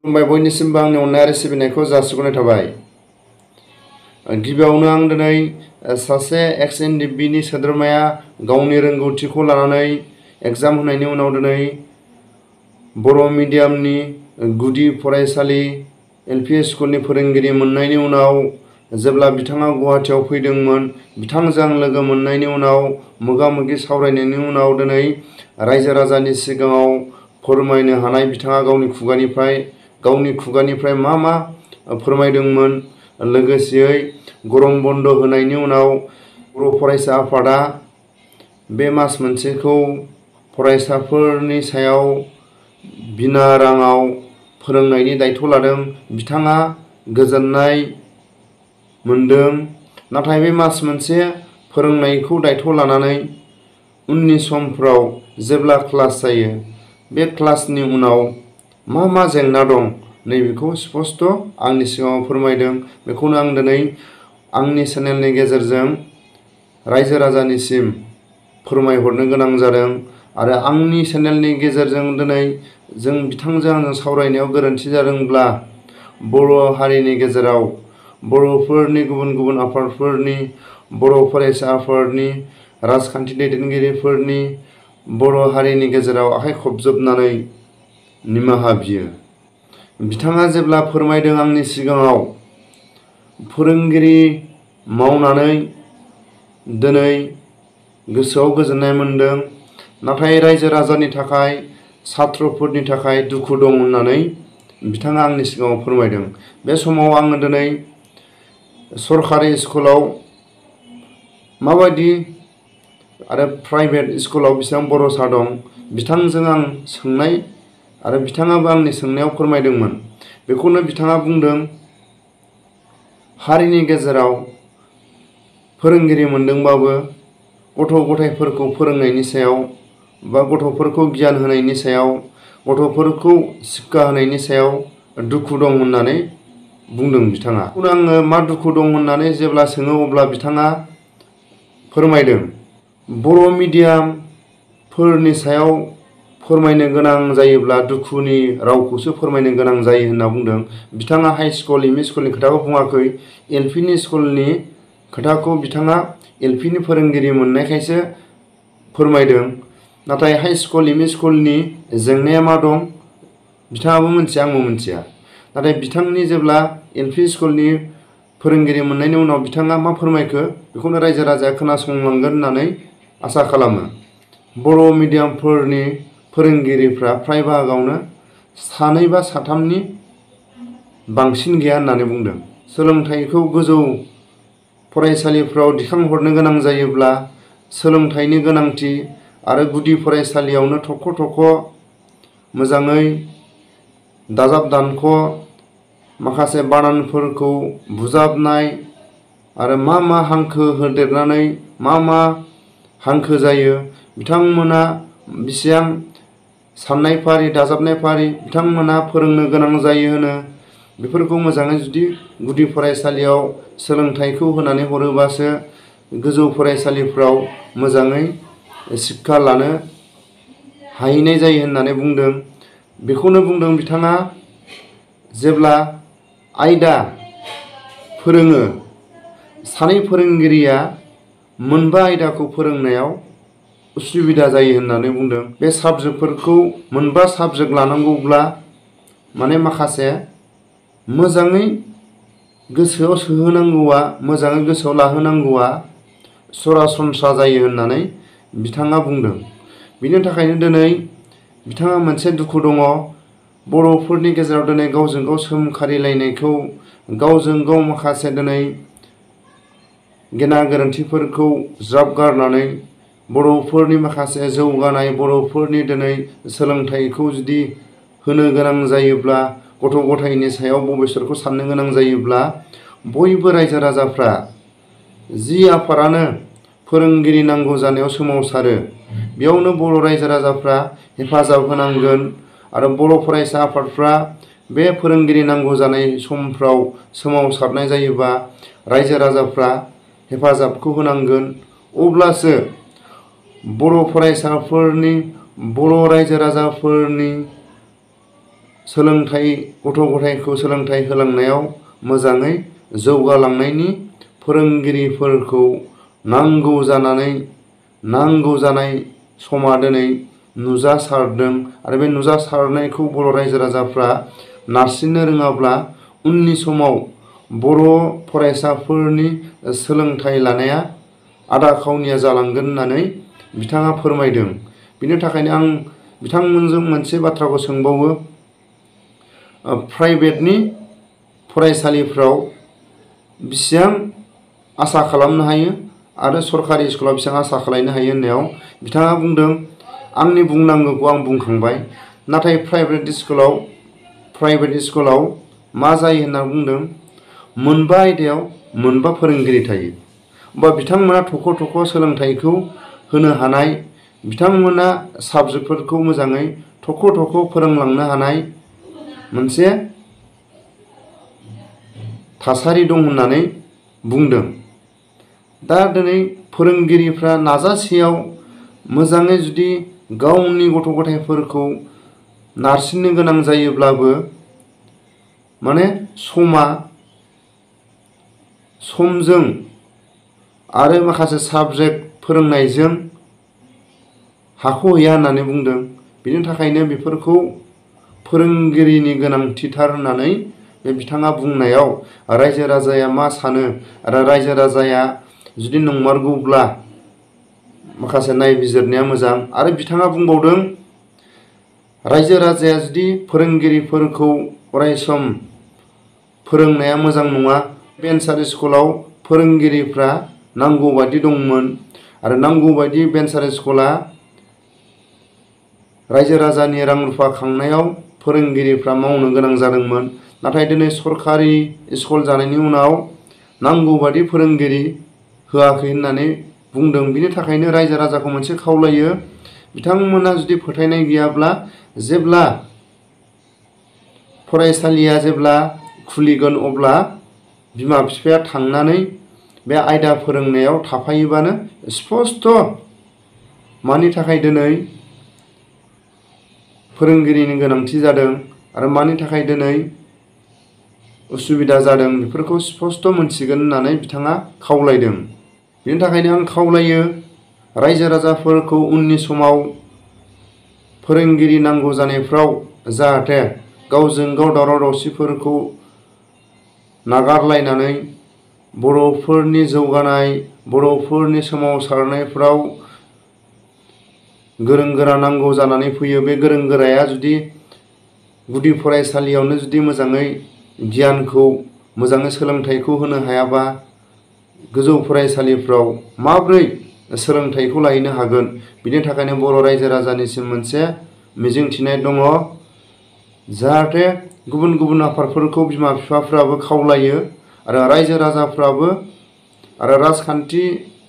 खुलुमबाय बयनिसिमबो आंनि अननाय आरो सिबिनायखौ जासिहरनाय थाबाय। गिबियावनो आं दिनै सासे XNDB सोद्रोमाया गावनि रोंगौथिखौ लानानै एग्जाम होनायनि उनाव दिनै बर' मिडियामनि गुदि फरायसालि LP स्कुलनि फोरोंगिरि मोननायनि उनाव जेब्ला बिथाङा गुवाहाटीआव फैदोंमोन, बिथांजों लोगो मोननायनि उनाव मोगा-मोगि सावरायनायनि उनाव दिनै रायजो राजानि सिगाङाव फोरमायनो हानाय बिथाङा गावनि खुगानिफ्राय मा फोरमायदोंमोन। लोगोसेयै गरम बन्द होनायनि उनाव बर' फरायसा आफादा बे मास मोनसेखौ फरायसाफोरनि सायाव बिना राङाव फोरोंनायनि दायथ' लादों। बिथाङा गोजोननाय मोनदों। नाथाय बे मास मोनसे फोरोंनायखौ दायथ' लानानै उननि समफ्राव जेब्ला क्लास जायो, बे क्लासनि उनाव मा जेंना दं नैबेखौ स्पष्ट आंनि सिगाङाव फोरमायदों। बेखौनो आं दिनै आंनि चेनेलनि गेजेरजों रायजो राजानिसिम फोरमायहरनो गोनां जादों। आरो आंनि चेनेलनि गेजेरजों दिनै बिथांजों आंजों सावरायनायाव गोरोन्थि जादोंब्ला बर' हारिनि गेजेराव बर'फोरनि गुबुन आफादफोरनि, बर' फरायसा आफादनि, राजखान्थि दैदेनगिरिफोरनि बर' हारिनि गेजेराव आखाइ खबजोबनानै निमाहा बियो। बिथाङा जेब्ला फोरमायदों आंनि सिगाङाव फोरोंगिरि मावनानै दिनै गोसोआव गोजोननाय मोनदों, नाथाय रायजो राजानि थाखाय, सात्रफोरनि थाखाय दुखु दं होननानै बिथाङा आंनि सिगाङाव फोरमायदों। बे समाव आङो दिनै सरकारि स्कुलाव माबायदि आरो प्राइभेट स्कुलाव बेसेबां बर'सा दं, बिथांजों आं सोंनाय आरो बिथाङाबो आंनि सोंनायाव फोरमायदोंमोन। बेखौनो बिथाङा बुंदों, हारिनि गेजेराव फोरोंगिरि मोनदोंबाबो गथ' गथायफोरखौ फोरोंनायनि सायाव बा गथ'फोरखौ गियान होनायनि सायाव, गथ'फोरखौ शिक्षा होनायनि सायाव दुखु दं होननानै बुंदों बिथाङा। आङो मा दुखु दं होननानै जेब्ला सोङो अब्ला बिथाङा फोरमायदों, बर' मिडियामफोरनि सायाव फोरमायनो गोनां जायोब्ला दुखुनि रावखौसो फोरमायनो गोनां जायो होनना बुंदों। बिथाङा हाइ स्कुल, एम इ स्कुलनि खोथाखौ बुङाखै, LP स्कुलनि खोथाखौ बिथाङा LP फोरोंगिरि मोननायखायसो फोरमायदों। नाथाय हाइ स्कुल, एम इ स्कुलनि जेंनाया मा दं बिथाङाबो मिथिया, आंबो मिथिया। नाथाय बिथांनि जेब्ला LP स्कुलनि फोरोंगिरि मोननायनि उनाव बिथाङा मा फोरमायखो बेखौनो रायजो राजाया खोनासंलांगोन होननानै आसा खालामो। बर' मिडियामफोरनि फोरोंगिरिफ्रा फ्राय बाहागोआवनो 2 बा 3नि बांसिन गैया होननानै बुंदों। सोलोंथाइखौ गोजौ फरायसालिफ्राव दिखांहरनो गोनां जायोब्ला सोलोंथाइनि गोनांथि आरो गुदि फरायसालियावनो थख' मोजाङै दाजाब दानख' माखासे बानानफोरखौ बुजाबनाय आरो मा हांखो होदेरनानै मा हांखो जायो, बिथांमोना बेसेबां साननाय फारि, दाजाबनाय फारि बिथांमोना फोरोंनो गोनां जायो होनो। बेफोरखौ मोजाङै जुदि गुदि फरायसालियाव सोलोंथाइखौ होनानै हरोबासो गोजौ फरायसालिफ्राव मोजाङै शिक्षा लानो हाहैनाय जायो होननानै बुंदों। बेखौनो बुंदों बिथाङा, जेब्ला आयदा फोरोङो, 2 फोरोंगिरिया मोनबा आयदाखौ फोरोंनायाव उसुबिदा जायो होननानै बुंदों। बे साबजेक्टफोरखौ मोनबा साबजेक्ट लानांगौब्ला माखासे मोजाङै गोसोआव सोहोनांगौआ, मोजाङै गोसोआव लाहोनांगौआ सरासनस्रा जायो होननानै बिथाङा बुंदों। बिनि थाखायनो दिनै बिथाङा मोनसे दुखु दङ। बर'फोरनि गेजेराव दिनै गावजों गाव सोंखारिलायनायखौ, गावजों गाव माखासे दिनै गेना गोरोन्थिफोरखौ ज्राब गारनानै बर'फोरनि माखासे जौगानाय, बर'फोरनि दिनै सोलोंथाइखौ जुदि होनो गोनां जायोब्ला, गथ' गथायनि सायाव भबिष्यतखौ साननो गोनां जायोब्ला बयबो रायजो राजाफ्रा जि आफादानो फोरोंगिरि नांगौ जानायाव सोमावसारो, बेयावनो बर' रायजो राजाफ्रा हेफाजाब होनांगोन। आरो बर' फरायसा आफादफ्रा बे फोरोंगिरि नांगौ जानाय समफ्राव सोमावसारनाय जायोबा रायजो राजाफ्रा हेफाजाबखौ होनांगोन। अब्लासो बर' फरायसाफोरनि, बर' रायजो राजाफोरनि सोलोंथाइ गथ' गथायखौ सोलोंथाइ होलांनायाव मोजाङै जौगालांनायनि फोरोंगिरिफोरखौ नांगौ जानाय समा दिनै नुजासारदों आरो बे नुजासारनायखौ बर' रायजो राजाफ्रा नारसिननो रोङाब्ला उननि समाव बर' फरायसाफोरनि सोलोंथाइ लानाया आदा खावनिया जालांगोन होननानै बिथाङा फोरमायदों। बिनि थाखायनो आं बिथांमोनजों मोनसे बाथ्राखौ सोंबावो, प्राइभेटनि फरायसालिफ्राव बेसेबां आसा खालामनो हायो आरो सरकारि स्कुलाव बेसेबां आसा खालामनो हायो होननायाव बिथाङा बुंदों, आंनि बुंनांगौखौ आं बुंखांबाय, नाथाय प्राइभेट स्कुलाव मा जायो होनना बुंदों, मोनबा आयदायाव मोनबा फोरोंगिरि थायो। होमबा बिथांमोना थख' सोलोंथाइखौ होनो हानाय, बिथांमोना साबजेक्टफोरखौ मोजाङै थख' फोरोंलांनो हानाय मोनसे थासारि दं होननानै बुंदों। दा दिनै फोरोंगिरिफ्रा नाजासेयाव मोजाङै जुदि गावनि गथ' गथायफोरखौ नारसिननो गोनां जायोब्लाबो समजों आरो माखासे साबजेक्ट फोरोंनायजों हाख'हैया होननानै बुंदों। बेनि थाखायनो बेफोरखौ फोरोंगिरिनि गोनांथिथार होननानै बे बिथाङा बुंनायाव रायजो राजाया मा सानो आरो रायजो राजाया जुदि नंमारगौब्ला माखासे नायबिजिरनाया मोजां। आरो बिथाङा बुंबावदों, रायजो राजाया जुदि फोरोंगिरिफोरखौ अरायसम फोरोंनाया मोजां नङा। भेन्सार स्कुलाव फोरोंगिरिफ्रा नांगौ बायदि दंमोन आरो नांगौ बायदि भेन्सार स्कुला रायजो राजानि रां रुफा खांनायाव फोरोंगिरिफ्रा मावनो गोनां जादोंमोन। नाथाय दिनै सरकारि स्कुल जानायनि उनाव नांगौ बायदि फोरोंगिरि होआखै होननानै बुंदों। बिनि थाखायनो रायजो राजाखौ मोनसे खावलायो, बिथांमोना जुदि फोथायनाय गैयाब्ला जेब्ला फरायसालिया खुलिगोन अब्ला बिमा बिफाया थांनानै बे आयदा फोरोंनायाव थाफायोबानो स्पस्ट मानि थाखाय दिनै फोरोंगिरिनि गोनांथि जादों आरो मानि थाखाय दिनै उसुबिदा जादों बेफोरखौ स्पस्ट मोनथिगोन होननानै बिथाङा खावलायदों। बेनि थाखायनो आं खावलायो रायजो राजाफोरखौ उननि समाव फोरोंगिरि नांगौ जानायफ्राव जाहाथे गावजों गाव दावराव दावसिफोरखौ नागारलायनानै बर'फोरनि जौगानाय, बर'फोरनि सोमावसारनायफ्राव गोरों गोरा नांगौ जानानै फैयो। बे गोरों गोराया जुदि गुदि फरायसालियावनो जुदि मोजाङै गियानखौ मोजाङै सोलोंथाइखौ होनो हायाबा गोजौ फरायसालिफ्राव माब्रै सोलोंथाइखौ लाहैनो हागोन। बिनि थाखायनो बर' रायजो राजानिसिम मोनसे मिजिंथिनाय दङ, जाहाथे गुबुन आफादफोरखौ बिमा बिफाफ्राबो खावलायो आरो रायजो राजाफ्राबो आरो राजखान्थि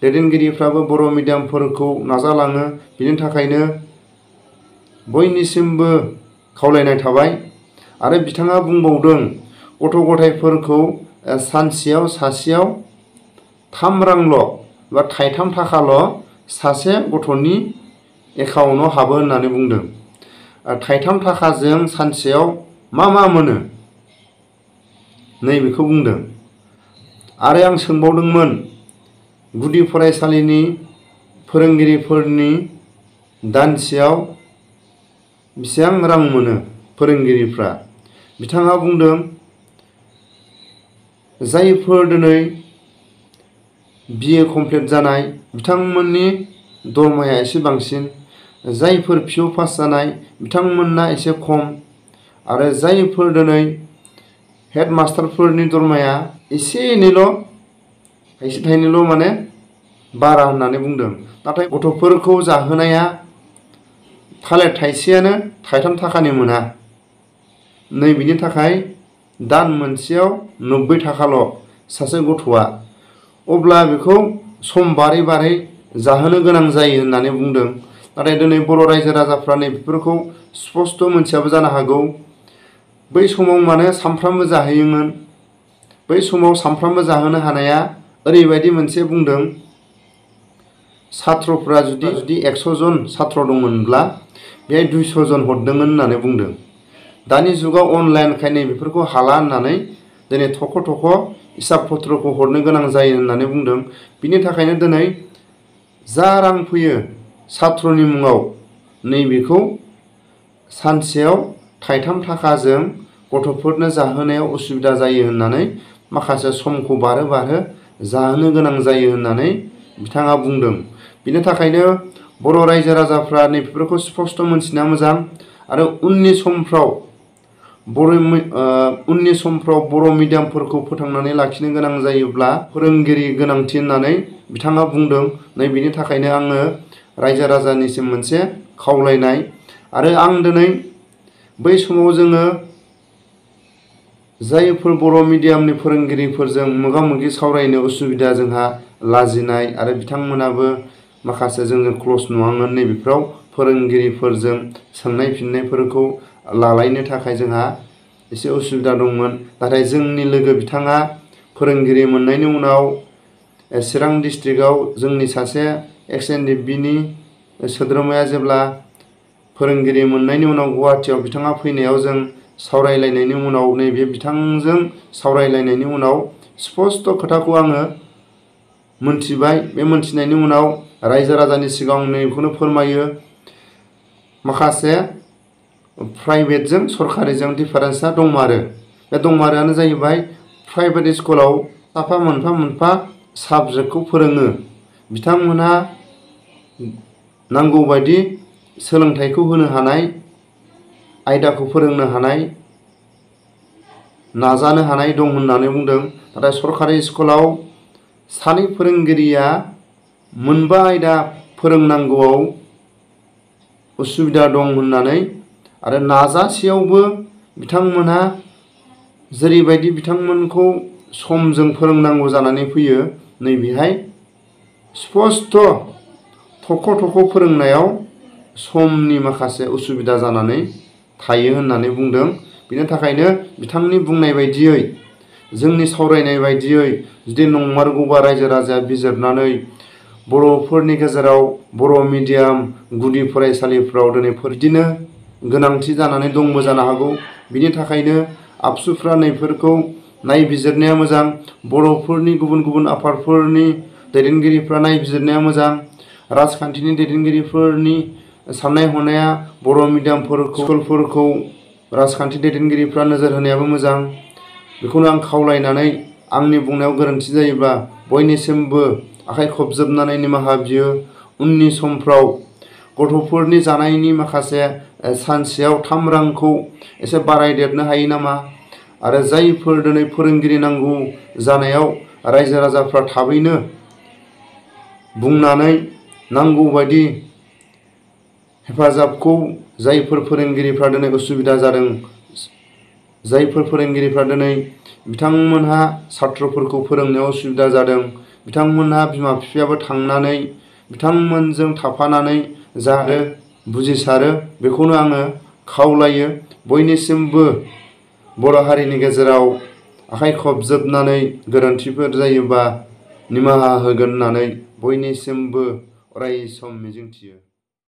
दैदेनगिरिफ्राबो बर' मिडियामफोरखौ नाजालाङो। बिनि थाखायनो बयनिसिमबो खावलायनाय थाबाय। आरो बिथाङा बुंबावदों, गथ' गथायफोरखौ सानसेयाव सासेयाव 3 रांल' बा थाइथाम थाखाल' सासे गथ'नि एकाउन्टाव हाबो होननानै बुंदों। थाइथाम थाखाजों सानसेयाव मा मोनो नैबेखौ बुंदों। आरो आं सोंबावदोंमोन, गुदि फरायसालिनि फोरोंगिरिफोरनि दानसेयाव बेसेबां रां मोनो फोरोंगिरिफ्रा। बिथाङा बुंदों, जायफोर दिनै BA कमप्लिट जानाय बिथांमोननि दरमाया एसे बांसिन, जायफोर PU पास जानाय बिथांमोनना एसे खम आरो जायफोर दिनै हेड मास्टारफोरनि दरमाया एसे एनैल' थाइसे थाइनैल' बारा होननानै बुंदों। नाथाय गथ'फोरखौ जाहोनाया थालिर थाइसेयानो थाइथाम थाखानि मोना। बिनि थाखाय दान मोनसेयाव 90 थाखाल' सासे गथ'आ, अब्ला बेखौ सम बारै जाहोनो गोनां जायो होननानै बुंदों। नाथाय दिनै बर' रायजो राजाफ्रा बेफोरखौ स्पस्ट मोनथियाबो जानो हागौ। बै समाव सामफ्रामबो जाहोयोमोन। बै समाव सामफ्रामबो जाहोनो हानाया ओरैबायदि मोनसे बुंदों, सात्रफ्रा जुदि 100 जन सात्र दंमोनब्ला बेहाय 200 जन हरदोंमोन होननानै बुंदों। दानि जुगाव अनलाइनखाय बेफोरखौ हाला होननानै दिनै थख' थख' हिसाब पत्रखौ हरनो गोनां जायो होननानै बुंदों। बिनि थाखायनो दिनै जा रां फैयो सात्रनि मुङाव नैबेखौ सानसेयाव थाइथाम थाखाजों गथ'फोरनो जाहोनायाव उसुबिदा जायो होननानै माखासे समखौ बारहो जाहोनो गोनां जायो होननानै बिथाङा बुंदों। बिनि थाखायनो बर' रायजो राजाफ्रा नैबेफोरखौ स्पष्ट मोनथिना मोजां आरो उननि समफ्राव बर' मिडियामफोरखौ फोथांनानै लाखिनो गोनां जायोब्ला फोरोंगिरि गोनांथि होननानै बिथाङा बुंदों। बिनि थाखायनो आङो रायजो राजानिसिम मोनसे खावलायनाय आरो आं दिनै बै समाव जोङो जायफोर बर' मिडियामनि फोरोंगिरिफोरजों मोगा मोगि सावरायनो उसुबिदा जोंहा लाजिनाय आरो बिथांमोनाबो माखासे जोंजों क्ल'ज नङामोन नैबेफोराव फोरोंगिरिफोरजों सोंनाय फिननायफोरखौ लालायनो थाखाय जोंहा एसे उसुबिदा दंमोन। नाथाय जोंनि लोगो बिथाङा फोरोंगिरि मोननायनि उनाव चिरां डिस्ट्रिक्टआव जोंनि सासे एक्स एनडिएफबिनि सोद्रोमाया जेब्ला फोरोंगिरि मोननायनि उनाव गुवाहाटियाव बिथाङा फैनायाव जों सावरायलायनायनि उनाव नैबे बिथांजों सावरायलायनायनि उनाव स्पष्ट खोथाखौ आङो मोनथिबाय। बे मोनथिनायनि उनाव रायजो राजानि सिगाङाव नैबेखौनो फोरमायो, माखासे प्राइभेटजों सरकारिजों डिफारेन्सआ दंमारो। बे दंमारोआनो जाहैबाय प्राइभेट स्कुलाव साफा मोनफा मोनफा साबजेक्टखौ फोरोङो, बिथांमोनहा नांगौबायदि सोलोंथाइखौ होनो हानाय, आयदाखौ फोरोंनो हानाय, नाजानो हानाय दं होननानै बुंदों। नाथाय सरकारि स्कुलाव सानै फोरोंगिरिया मोनबा आयदा फोरोंनांगौआव उसुबिदा दं होननानै आरो नाजासेयावबो बिथांमोनहा जेरैबायदि बिथांमोनखौ समजों फोरोंनांगौ जानानै फैयो, नैबेहाय स्पष्ट थख' थख' फोरोंनायाव समनि माखासे उसुबिदा जानानै थायो होननानै बुंदों। बिनि थाखायनो बिथांनि बुंनाय बायदियै, जोंनि सावरायनाय बायदियै जुदि नंमारगौबा रायजो राजाया बिजिरनानै बर'फोरनि गेजेराव बर' मिडियाम गुदि फरायसालिफ्राव दिनै बिदिनो गोनांथि जानानै दंबो जानो हागौ। बिनि थाखायनो आबसुफ्रा नैफोरखौ नायबिजिरनाया मोजां, बर'फोरनि गुबुन गुबुन आफादफोरनि दैदेनगिरिफ्रा नायबिजिरनाया मोजां, राजखान्थिनि दैदेनगिरिफोरनि साननाय हनाया बर' मिडियामफोरखौ स्कुलफोरखौ राजखान्थि दैदेनगिरिफ्रा नोजोर होनायाबो मोजां। बेखौनो आं खावलायनानै आंनि बुंनायाव गोरोन्थि जायोब्ला बयनिसिमबो आखाइ खबजोबनानै निमाहा बियो। उननि समफ्राव गथ'फोरनि जानायनि माखासे सानसेयाव 3 रांखौ एसे बारायदेरनो हायो नामा, आरो जायफोर दिनै फोरोंगिरि नांगौ जानायाव रायजो राजाफ्रा थाबैनो बुंनानै नांगौबायदि हेफाजाबखौ जायफोर फोरोंगिरिफ्रा दिनै उसुबिदा जादों, जायफोर फोरोंगिरिफ्रा दिनै बिथांमोनहा सात्रफोरखौ फोरोंनायाव उसुबिदा जादों, बिथांमोनहा बिमा बिफायाबो थांनानै बिथांमोनजों थाफानानै जाहाथे बुजिसारो, बेखौनो आङो खावलायो। बयनिसिमबो बर' हारिनि गेजेराव आखाइ खबजोबनानै गोरोन्थिफोर जायोबा निमाहा होगोन होननानै बयनिसिमबो अराय सम मिजिंथियो।